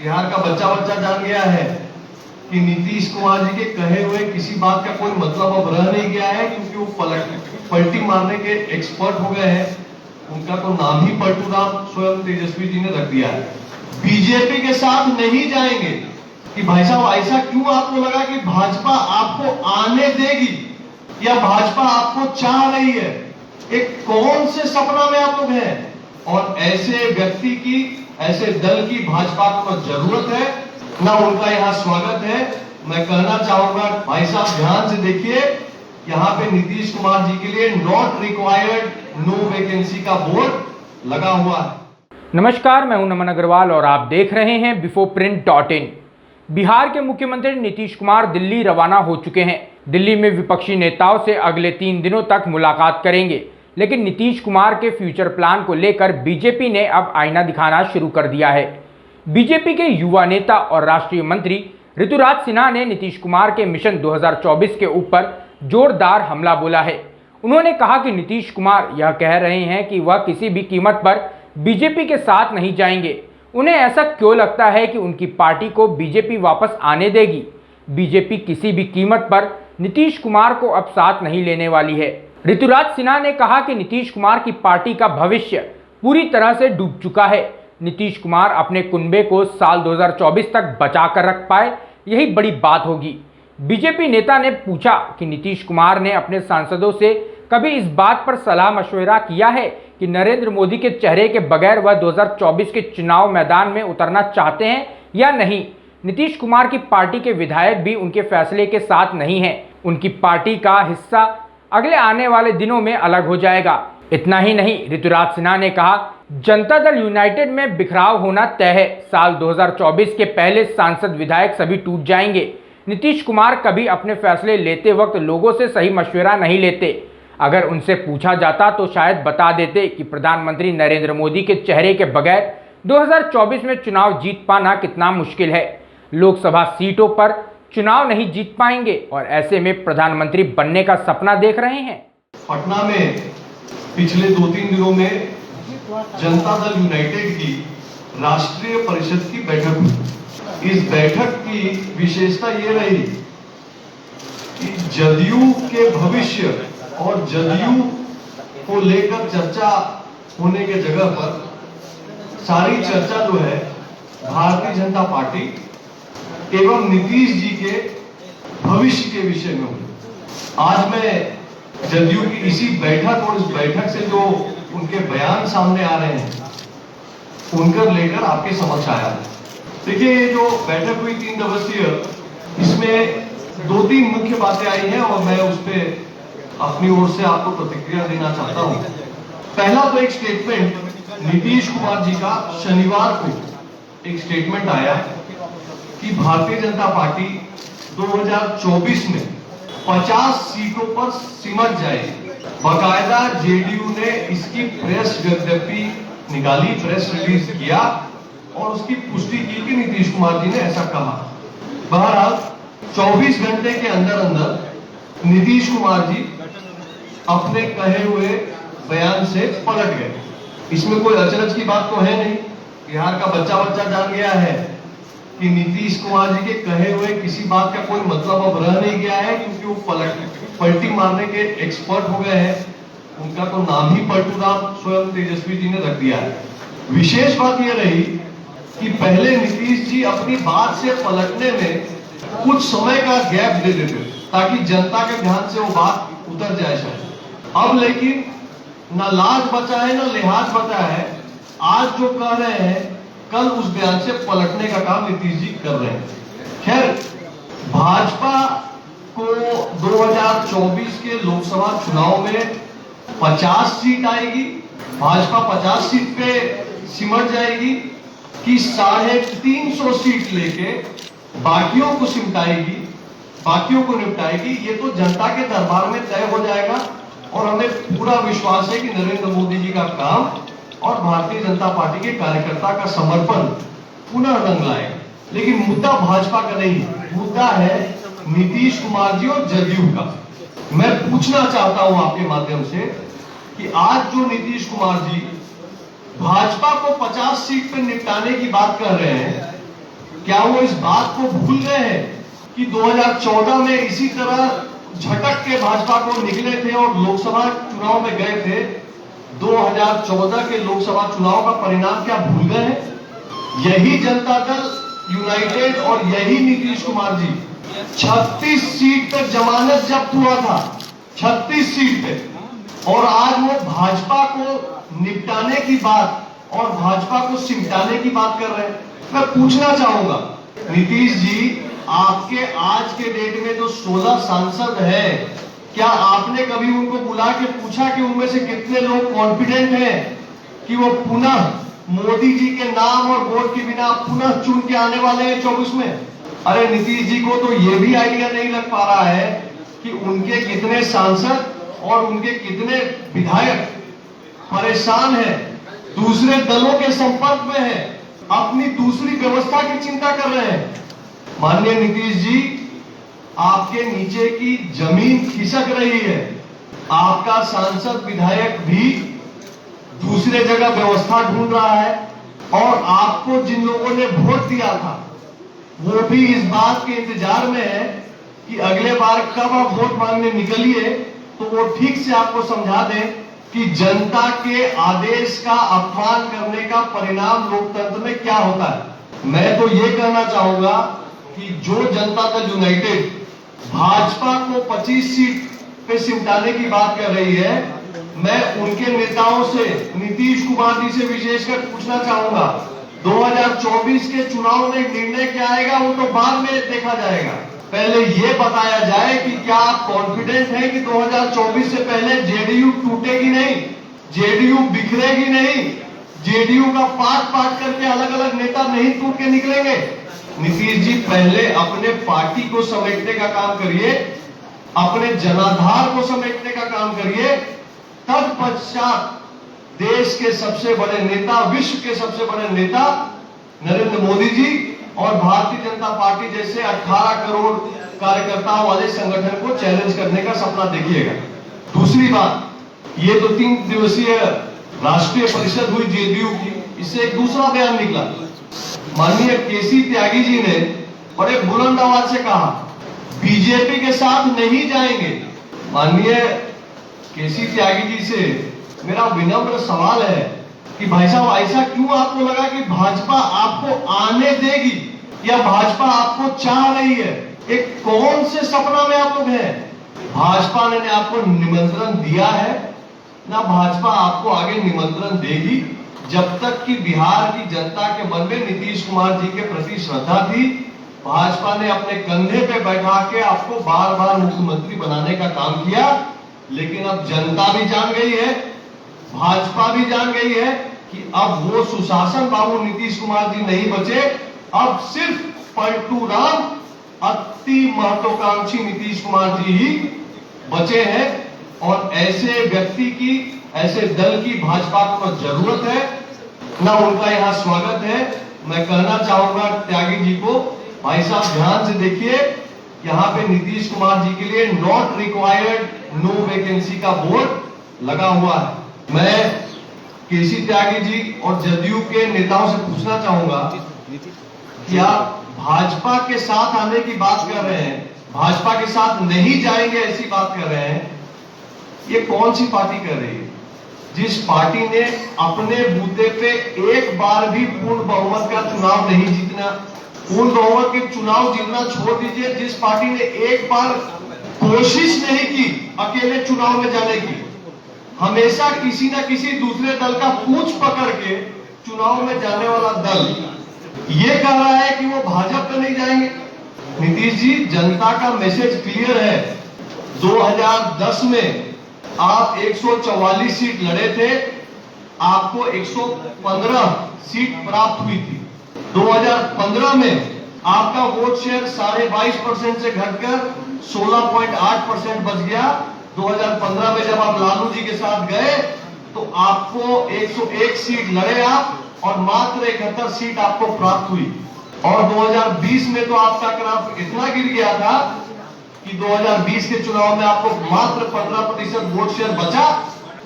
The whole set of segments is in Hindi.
बिहार का बच्चा बच्चा जान गया है कि नीतीश कुमार जी के कहे हुए किसी बात का कोई मतलब अब रह नहीं गया है, क्योंकि वो पलटी मारने के एक्सपर्ट हो गए हैं। उनका तो नाम ही पलटूराम स्वयं तेजस्वी जी ने रख दिया है। बीजेपी के साथ नहीं जाएंगे कि भाई साहब ऐसा क्यों आपको लगा कि भाजपा आपको आने देगी या भाजपा आपको चाह रही है? एक कौन से सपना में आप लोग हैं? और ऐसे व्यक्ति की, ऐसे दल की भाजपा को जरूरत है ना उनका यहाँ स्वागत है। मैं कहना चाहूंगा भाई साहब ध्यान से देखिए, यहाँ पे नीतीश कुमार जी के लिए नॉट रिक्वायर्ड, नो वैकेंसी का बोर्ड लगा हुआ है। नमस्कार, मैं हूं नमन अग्रवाल और आप देख रहे हैं bifoprint.in। बिहार के मुख्यमंत्री नीतीश कुमार दिल्ली रवाना हो चुके हैं। दिल्ली में विपक्षी नेताओं से अगले 3 दिनों तक मुलाकात करेंगे, लेकिन नीतीश कुमार के फ्यूचर प्लान को लेकर बीजेपी ने अब आईना दिखाना शुरू कर दिया है। बीजेपी के युवा नेता और राष्ट्रीय मंत्री ऋतुराज सिन्हा ने नीतीश कुमार के मिशन 2024 के ऊपर जोरदार हमला बोला है। उन्होंने कहा कि नीतीश कुमार यह कह रहे हैं कि वह किसी भी कीमत पर बीजेपी के साथ नहीं जाएंगे। उन्हें ऐसा क्यों लगता है कि उनकी पार्टी को बीजेपी वापस आने देगी? बीजेपी किसी भी कीमत पर नीतीश कुमार को अब साथ नहीं लेने वाली है। ऋतुराज सिन्हा ने कहा कि नीतीश कुमार की पार्टी का भविष्य पूरी तरह से डूब चुका है। नीतीश कुमार अपने कुनबे को साल 2024 तक बचा कर रख पाए, यही बड़ी बात होगी। बीजेपी नेता ने पूछा कि नीतीश कुमार ने अपने सांसदों से कभी इस बात पर सलाह मशवरा किया है कि नरेंद्र मोदी के चेहरे के बगैर वह 2024 के चुनाव मैदान में उतरना चाहते हैं या नहीं। नीतीश कुमार की पार्टी के विधायक भी उनके फैसले के साथ नहीं हैं। उनकी पार्टी का हिस्सा अगले आने वाले दिनों में अलग हो जाएगा। इतना ही नहीं, ऋतुराज सिन्हा ने कहा, जनता दल यूनाइटेड में बिखराव होना तय है। साल 2024 के पहले सांसद विधायक सभी टूट जाएंगे। नीतीश कुमार कभी अपने फैसले लेते वक्त लोगों से सही मशवरा नहीं लेते। अगर उनसे पूछा जाता तो शायद बता देते कि प्रधानमंत्री नरेंद्र मोदी के चेहरे के बगैर 2024 में चुनाव जीत पाना कितना मुश्किल है। लोकसभा सीटों पर चुनाव नहीं जीत पाएंगे और ऐसे में प्रधानमंत्री बनने का सपना देख रहे हैं। पटना में पिछले 2-3 दिनों में जनता दल यूनाइटेड की राष्ट्रीय परिषद की बैठक हुई। इस बैठक की विशेषता ये रही कि जदयू के भविष्य और जदयू को लेकर चर्चा होने के जगह पर सारी चर्चा जो है भारतीय जनता पार्टी एवं नीतीश जी के भविष्य के विषय में हुई। आज मैं जदयू की इसी बैठक और इस बैठक से जो उनके बयान सामने आ रहे हैं उनकर लेकर आपके समक्ष आया। देखिए, ये जो बैठक हुई 3 दिवसीय, इसमें 2-3 मुख्य बातें आई हैं और मैं उस पर अपनी ओर से आपको प्रतिक्रिया देना चाहता हूं। पहला तो एक स्टेटमेंट नीतीश कुमार जी का शनिवार को एक स्टेटमेंट आया कि भारतीय जनता पार्टी 2024 में 50 सीटों पर सिमट जाएगी। बाकायदा जेडीयू ने इसकी प्रेस विज्ञप्ति निकाली, प्रेस रिलीज किया और उसकी पुष्टि की कि नीतीश कुमार जी ने ऐसा कहा। बहरहाल 24 घंटे के अंदर अंदर नीतीश कुमार जी अपने कहे हुए बयान से पलट गए। इसमें कोई अचरज की बात तो है नहीं। बिहार का बच्चा बच्चा जान गया है कि नीतीश कुमार जी के कहे हुए किसी बात का कोई मतलब अब रह नहीं गया है, क्योंकि वो पलटी मारने के एक्सपर्ट हो गए हैं। उनका तो नाम ही पलटूराम स्वयं तेजस्वी जी ने रख दिया है। विशेष बात यह रही कि पहले नीतीश जी अपनी बात से पलटने में कुछ समय का गैप दे देते ताकि जनता के ध्यान से वो बात उतर जाए शायद। अब लेकिन न लाज बचा है न लिहाज बचा है। आज जो कह रहे हैं कल उस बयान से पलटने का काम नीतीश जी कर रहे हैं। खैर, भाजपा को 2024 के लोकसभा चुनाव में 50 सीट आएगी। भाजपा 50 सीट पे सिमट जाएगी कि 350 सीट लेके बाकियों को सिमटाएगी, बाकियों को निपटाएगी, ये तो जनता के दरबार में तय हो जाएगा। और हमें पूरा विश्वास है कि नरेंद्र मोदी जी का काम और भारतीय जनता पार्टी के कार्यकर्ता का समर्पण पुनः रंग लाएगा। लेकिन मुद्दा भाजपा का नहीं, मुद्दा है नीतीश कुमार जी और जदयू का। मैं पूछना चाहता हूं आपके माध्यम से कि आज जो नीतीश कुमार जी भाजपा को 50 सीट पर निपटाने की बात कर रहे हैं, क्या वो इस बात को भूल गए हैं कि 2014 में इसी तरह झटक के भाजपा को निकले थे और लोकसभा चुनाव में गए थे? 2014 के लोकसभा चुनाव का परिणाम क्या भूल गए हैं? यही जनता दल यूनाइटेड और यही नीतीश कुमार जी 36 सीट पे जमानत जब्त हुआ था, 36 सीट पे, और आज वो भाजपा को निपटाने की बात और भाजपा को सिमटाने की बात कर रहे हैं। मैं पूछना चाहूंगा नीतीश जी, आपके आज के डेट में जो 16 सांसद है, क्या आपने कभी उनको बुला के पूछा कि उनमें से कितने लोग कॉन्फिडेंट हैं कि वो पुनः मोदी जी के नाम और वोट के बिना पुनः चुन के आने वाले हैं 24 में? अरे नीतीश जी को तो ये भी आइडिया नहीं लग पा रहा है कि उनके कितने सांसद और उनके कितने विधायक परेशान हैं, दूसरे दलों के संपर्क में हैं, अपनी दूसरी व्यवस्था की चिंता कर रहे हैं। माननीय नीतीश जी, आपके नीचे की जमीन खिसक रही है। आपका सांसद विधायक भी दूसरे जगह व्यवस्था ढूंढ रहा है और आपको जिन लोगों ने वोट दिया था वो भी इस बात के इंतजार में है कि अगले बार कब आप वोट मांगने निकलिए तो वो ठीक से आपको समझा दें कि जनता के आदेश का अपमान करने का परिणाम लोकतंत्र में क्या होता है। मैं तो ये कहना चाहूंगा कि जो जनता दल यूनाइटेड भाजपा को 25 सीट पे सिमटाने की बात कर रही है, मैं उनके नेताओं से, नीतीश कुमार जी से विशेषकर पूछना चाहूंगा, 2024 के चुनाव में निर्णय क्या आएगा वो तो बाद में देखा जाएगा। पहले ये बताया जाए कि क्या आप कॉन्फिडेंट हैं कि 2024 से पहले जेडीयू टूटेगी नहीं, जेडीयू बिखरेगी नहीं, जेडीयू का पार्ट करके अलग अलग नेता नहीं टूट के निकलेंगे? नीतीश जी, पहले अपने पार्टी को समेटने का काम करिए, अपने जनाधार को समेटने का काम करिए, तत्पश्चात देश के सबसे बड़े नेता, विश्व के सबसे बड़े नेता नरेंद्र मोदी जी और भारतीय जनता पार्टी जैसे 18 करोड़ कार्यकर्ताओं वाले संगठन को चैलेंज करने का सपना देखिएगा। दूसरी बात, ये तो 3 दिवसीय राष्ट्रीय परिषद हुई जेडीयू की, इससे एक दूसरा बयान निकला। माननीय केसी त्यागी जी ने बड़े बुलंद आवाज से कहा बीजेपी के साथ नहीं जाएंगे। माननीय केसी त्यागी जी से मेरा विनम्र सवाल है कि भाई साहब, ऐसा क्यों आपको लगा कि भाजपा आपको आने देगी या भाजपा आपको चाह रही है? एक कौन से सपना में आप लोग हैं? भाजपा ने आपको निमंत्रण दिया है ना भाजपा आपको आगे निमंत्रण देगी। जब तक कि बिहार की जनता के मन में नीतीश कुमार जी के प्रति श्रद्धा थी, भाजपा ने अपने कंधे पे बैठा के आपको बार बार मुख्यमंत्री बनाने का काम किया। लेकिन अब जनता भी जान गई है, भाजपा भी जान गई है कि अब वो सुशासन बाबू नीतीश कुमार जी नहीं बचे, अब सिर्फ पलटू राम, अति महत्वाकांक्षी नीतीश कुमार जी ही बचे हैं। और ऐसे व्यक्ति की, ऐसे दल की भाजपा को जरूरत है ना उनका यहाँ स्वागत है। मैं कहना चाहूंगा त्यागी जी को, भाई साहब ध्यान से देखिए, यहाँ पे नीतीश कुमार जी के लिए नॉट रिक्वायर्ड नो वैकेंसी का बोर्ड लगा हुआ है। मैं केसी त्यागी जी और जदयू के नेताओं से पूछना चाहूंगा कि आप भाजपा के साथ आने की बात कर रहे हैं, भाजपा के साथ नहीं जाएंगे ऐसी बात कर रहे हैं। ये कौन सी पार्टी कर रही है जिस पार्टी ने अपने बूते पे एक बार भी पूर्ण बहुमत का चुनाव नहीं जीतना? पूर्ण बहुमत के चुनाव जीतना छोड़ दीजिए, जिस पार्टी ने एक बार कोशिश नहीं की अकेले चुनाव में जाने की, हमेशा किसी ना किसी दूसरे दल का पूंछ पकड़ के चुनाव में जाने वाला दल ये कह रहा है कि वो भाजपा पे नहीं जाएंगे। नीतीश जी, जनता का मैसेज क्लियर है। 2010 में आप 144 सीट लड़े थे, आपको 115 सीट प्राप्त हुई थी। 2015 में आपका वोट शेयर 22.5% से घटकर 16.8% बच गया। 2015 में जब आप लालू जी के साथ गए तो आपको 101 सीट लड़े आप और मात्र 71 सीट आपको प्राप्त हुई। और 2020 में तो आपका ग्राफ इतना गिर गया था कि 2020 के चुनाव में आपको मात्र 15% वोट शेयर बचा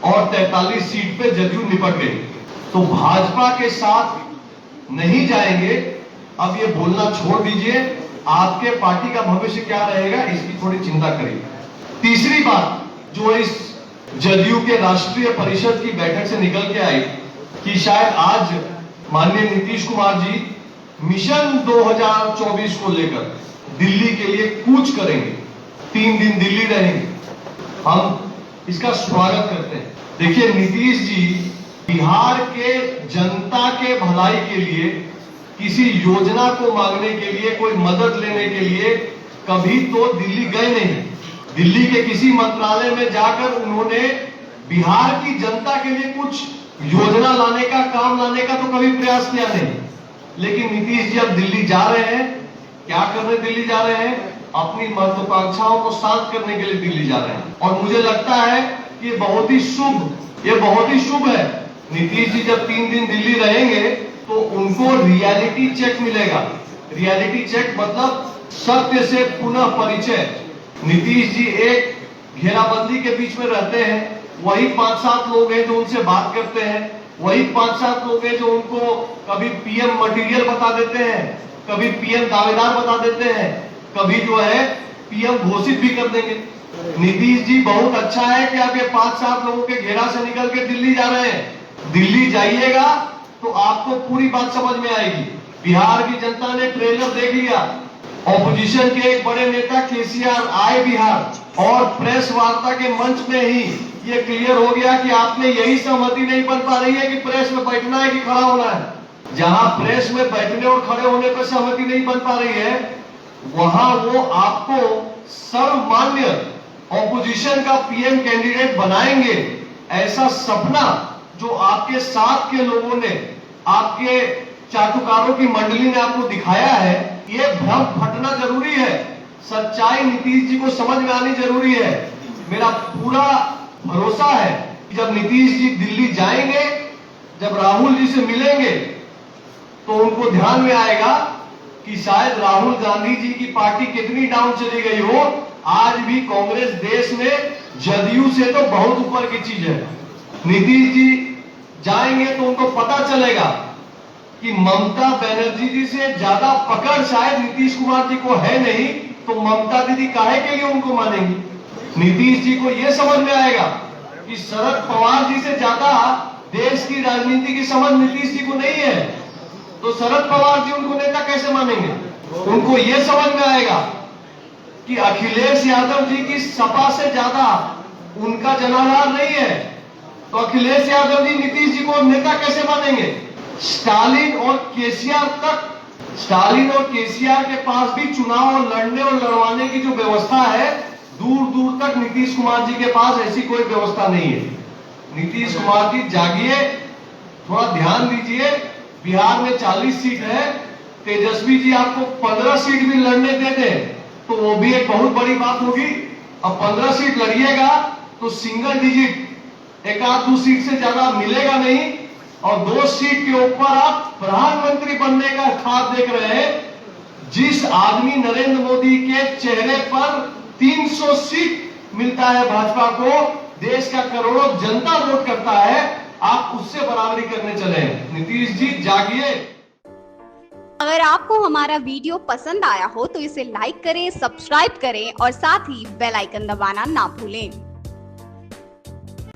और 43 सीट पे जदयू निपट गई। तो भाजपा के साथ नहीं जाएंगे अब ये बोलना छोड़ दीजिए, आपके पार्टी का भविष्य क्या रहेगा इसकी थोड़ी चिंता करिए। तीसरी बात जो इस जदयू के राष्ट्रीय परिषद की बैठक से निकल के आई कि शायद आज माननीय नीतीश कुमार जी मिशन 2024 को लेकर दिल्ली के लिए कूच करेंगे, 3 दिन दिल्ली रहेंगे। हम इसका स्वागत करते हैं। देखिए नीतीश जी बिहार के जनता के भलाई के लिए किसी योजना को मांगने के लिए, कोई मदद लेने के लिए कभी तो दिल्ली गए नहीं। दिल्ली के किसी मंत्रालय में जाकर उन्होंने बिहार की जनता के लिए कुछ योजना लाने का, काम लाने का तो कभी प्रयास किया नहीं। लेकिन नीतीश जी अब दिल्ली जा रहे हैं, क्या करने दिल्ली जा रहे हैं? अपनी महत्वाकांक्षाओं को शांत करने के लिए दिल्ली जा रहे हैं। और मुझे लगता है कि ये बहुत ही शुभ है। नीतीश जी जब 3 दिन दिल्ली रहेंगे तो उनको रियलिटी चेक मिलेगा। रियलिटी चेक मतलब सत्य से पुनः परिचय। नीतीश जी एक घेराबंदी के बीच में रहते हैं, वही 5-7 लोग हैं जो उनसे बात करते हैं, वही 5-7 लोग हैं जो उनको कभी पीएम मटेरियल बता देते हैं, कभी पीएम दावेदार बता देते हैं, कभी जो है पीएम घोषित भी कर देंगे। नीतीश जी बहुत अच्छा है कि आप ये 5-7 लोगों के घेरा से निकल के दिल्ली जा रहे हैं। दिल्ली जाइएगा तो आपको पूरी बात समझ में आएगी। बिहार की जनता ने ट्रेलर देख लिया। ऑपोजिशन के एक बड़े नेता केसीआर आए बिहार और प्रेस वार्ता के मंच में ही ये क्लियर हो गया कि आपने यही सहमति नहीं बन पा रही है कि प्रेस में बैठना है कि खड़ा होना है। जहां प्रेस में बैठने और खड़े होने पर सहमति नहीं बन पा रही है, वहां वो आपको सर्वमान्य ऑपोजिशन का पीएम कैंडिडेट बनाएंगे। ऐसा सपना जो आपके साथ के लोगों ने, आपके चाटुकारों की मंडली ने आपको दिखाया है, ये भ्रम फटना जरूरी है। सच्चाई नीतीश जी को समझ में आनी जरूरी है। मेरा पूरा भरोसा है कि जब नीतीश जी दिल्ली जाएंगे, जब राहुल जी से मिलेंगे, तो उनको ध्यान में आएगा कि शायद राहुल गांधी जी की पार्टी कितनी डाउन चली गई हो, आज भी कांग्रेस देश में जदयू से तो बहुत ऊपर की चीज है। नीतीश जी जाएंगे तो उनको पता चलेगा कि ममता बनर्जी जी से ज्यादा पकड़ शायद नीतीश कुमार जी को है नहीं, तो ममता दीदी काहे के लिए उनको मानेंगी। नीतीश जी को यह समझ में आएगा कि शरद पवार जी से ज्यादा देश की राजनीति की समझ नीतीश जी को नहीं है, तो शरद पवार जी उनको नेता कैसे मानेंगे। उनको यह समझ में आएगा कि अखिलेश यादव जी की सपा से ज्यादा उनका जनाधार नहीं है, तो अखिलेश यादव जी नीतीश जी को नेता कैसे मानेंगे। स्टालिन और केसीआर के पास भी चुनाव लड़ने और लड़वाने की जो व्यवस्था है, दूर दूर तक नीतीश कुमार जी के पास ऐसी कोई व्यवस्था नहीं है। नीतीश कुमार जी जागिए, थोड़ा ध्यान दीजिए। बिहार में 40 सीट है, तेजस्वी जी आपको 15 सीट भी लड़ने दे दे तो वो भी एक बहुत बड़ी बात होगी। अब 15 सीट लड़िएगा तो सिंगल डिजिट, 1-2 सीट से ज्यादा मिलेगा नहीं, और 2 सीट के ऊपर आप प्रधानमंत्री बनने का ख्वाब देख रहे हैं। जिस आदमी नरेंद्र मोदी के चेहरे पर 300 सीट मिलता है भाजपा को, देश का करोड़ों जनता वोट करता है, आप उससे बराबरी करने चले हैं। नीतीश जी जागिए। अगर आपको हमारा वीडियो पसंद आया हो तो इसे लाइक करें, सब्सक्राइब करें और साथ ही बेल आइकन दबाना ना भूलें।